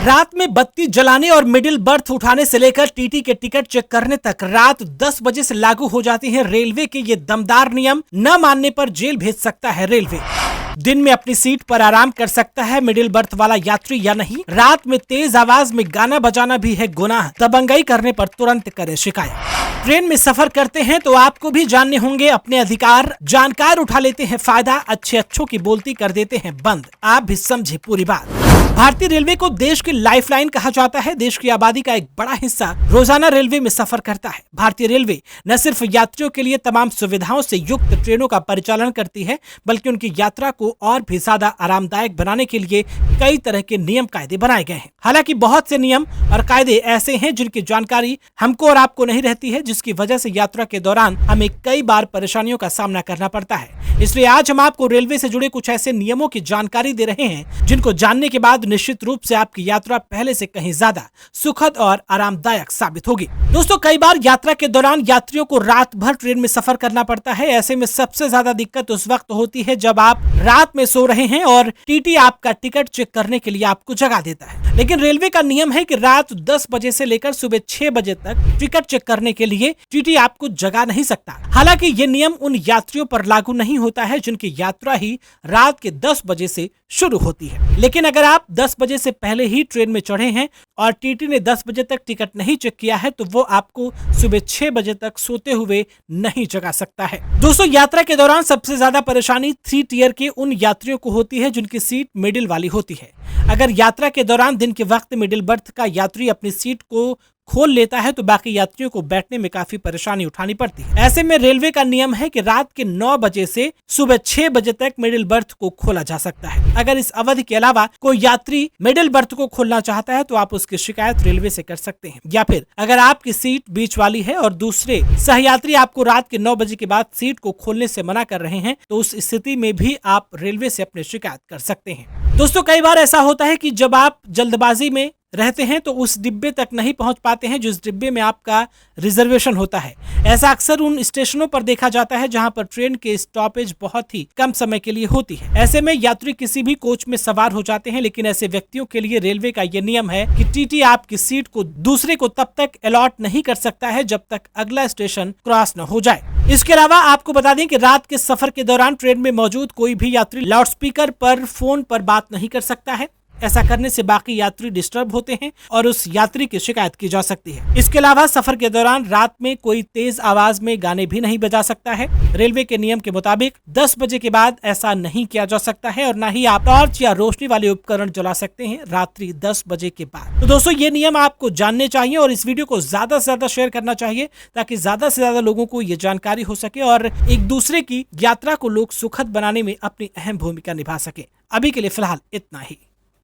रात में बत्ती जलाने और मिडिल बर्थ उठाने से लेकर टीटी के टिकट चेक करने तक रात 10 बजे से लागू हो जाती है रेलवे के ये दमदार नियम। न मानने पर जेल भेज सकता है रेलवे। दिन में अपनी सीट पर आराम कर सकता है मिडिल बर्थ वाला यात्री या नहीं। रात में तेज आवाज में गाना बजाना भी है गुनाह। दबंगई करने पर तुरंत करे शिकायत। ट्रेन में सफर करते हैं तो आपको भी जानने होंगे अपने अधिकार। जानकार उठा लेते हैं फायदा, अच्छों की बोलती कर देते हैं बंद। आप भी समझे पूरी बात। भारतीय रेलवे को देश की लाइफलाइन कहा जाता है। देश की आबादी का एक बड़ा हिस्सा रोजाना रेलवे में सफर करता है। भारतीय रेलवे न सिर्फ यात्रियों के लिए तमाम सुविधाओं से युक्त ट्रेनों का परिचालन करती है, बल्कि उनकी यात्रा को और भी ज्यादा आरामदायक बनाने के लिए कई तरह के नियम कायदे बनाए गए हैं। हालांकि बहुत से नियम और कायदे ऐसे हैं जिनकी जानकारी हमको और आपको नहीं रहती है, जिसकी वजह से यात्रा के दौरान हमें कई बार परेशानियों का सामना करना पड़ता है। इसलिए आज हम आपको रेलवे से जुड़े कुछ ऐसे नियमों की जानकारी दे रहे हैं जिनको जानने के बाद निश्चित रूप से आपकी यात्रा पहले से कहीं ज्यादा सुखद और आरामदायक साबित होगी। दोस्तों, कई बार यात्रा के दौरान यात्रियों को रात भर ट्रेन में सफर करना पड़ता है। ऐसे में सबसे ज्यादा दिक्कत उस वक्त होती है जब आप रात में सो रहे हैं और टीटी आपका टिकट चेक करने के लिए आपको जगा देता है। लेकिन रेलवे का नियम है कि रात 10 बजे से लेकर सुबह 6 बजे तक टिकट चेक करने के लिए टीटी आपको जगा नहीं सकता। हालांकि ये नियम उन यात्रियों पर लागू नहीं होता है जिनकी यात्रा ही रात के 10 बजे से शुरू होती है। लेकिन अगर आप 10 बजे से पहले ही ट्रेन में चढ़े हैं और टीटी ने 10 बजे तक टिकट नहीं चेक किया है तो वो आपको सुबह 6 बजे तक सोते हुए नहीं जगा सकता है। दोस्तों, यात्रा के दौरान सबसे ज्यादा परेशानी 3 टियर के उन यात्रियों को होती है जिनकी सीट मिडिल वाली होती है। अगर यात्रा के दौरान दिन के वक्त मिडिल बर्थ का यात्री अपनी सीट को खोल लेता है तो बाकी यात्रियों को बैठने में काफी परेशानी उठानी पड़ती है। ऐसे में रेलवे का नियम है कि रात के 9 बजे से सुबह 6 बजे तक मिडिल बर्थ को खोला जा सकता है। अगर इस अवधि के अलावा कोई यात्री मिडिल बर्थ को खोलना चाहता है तो आप उसकी शिकायत रेलवे से कर सकते हैं। या फिर अगर आपकी सीट बीच वाली है और दूसरे सहयात्री आपको रात के 9 बजे के बाद सीट को खोलने से मना कर रहे हैं तो उस स्थिति में भी आप रेलवे से अपनी शिकायत कर सकते हैं। दोस्तों, कई बार ऐसा होता है कि जब आप जल्दबाजी में रहते हैं तो उस डिब्बे तक नहीं पहुंच पाते हैं जिस डिब्बे में आपका रिजर्वेशन होता है। ऐसा अक्सर उन स्टेशनों पर देखा जाता है जहां पर ट्रेन के स्टॉपेज बहुत ही कम समय के लिए होती है। ऐसे में यात्री किसी भी कोच में सवार हो जाते हैं, लेकिन ऐसे व्यक्तियों के लिए रेलवे का ये नियम है कि टीटी आपकी सीट को दूसरे को तब तक अलॉट नहीं कर सकता है जब तक अगला स्टेशन क्रॉस न हो जाए। इसके अलावा आपको बता दें कि रात के सफर के दौरान ट्रेन में मौजूद कोई भी यात्री लाउडस्पीकर पर फोन पर बात नहीं कर सकता है। ऐसा करने से बाकी यात्री डिस्टर्ब होते हैं और उस यात्री की शिकायत की जा सकती है। इसके अलावा सफर के दौरान रात में कोई तेज आवाज में गाने भी नहीं बजा सकता है। रेलवे के नियम के मुताबिक 10 बजे के बाद ऐसा नहीं किया जा सकता है और न ही आप टॉर्च या रोशनी वाले उपकरण जला सकते हैं रात्रि 10 बजे के बाद। तो दोस्तों, ये नियम आपको जानने चाहिए और इस वीडियो को ज्यादा से ज्यादा शेयर करना चाहिए ताकि ज्यादा से ज्यादा लोगों को ये जानकारी हो सके और एक दूसरे की यात्रा को लोग सुखद बनाने में अपनी अहम भूमिका निभा सके। अभी के लिए फिलहाल इतना ही।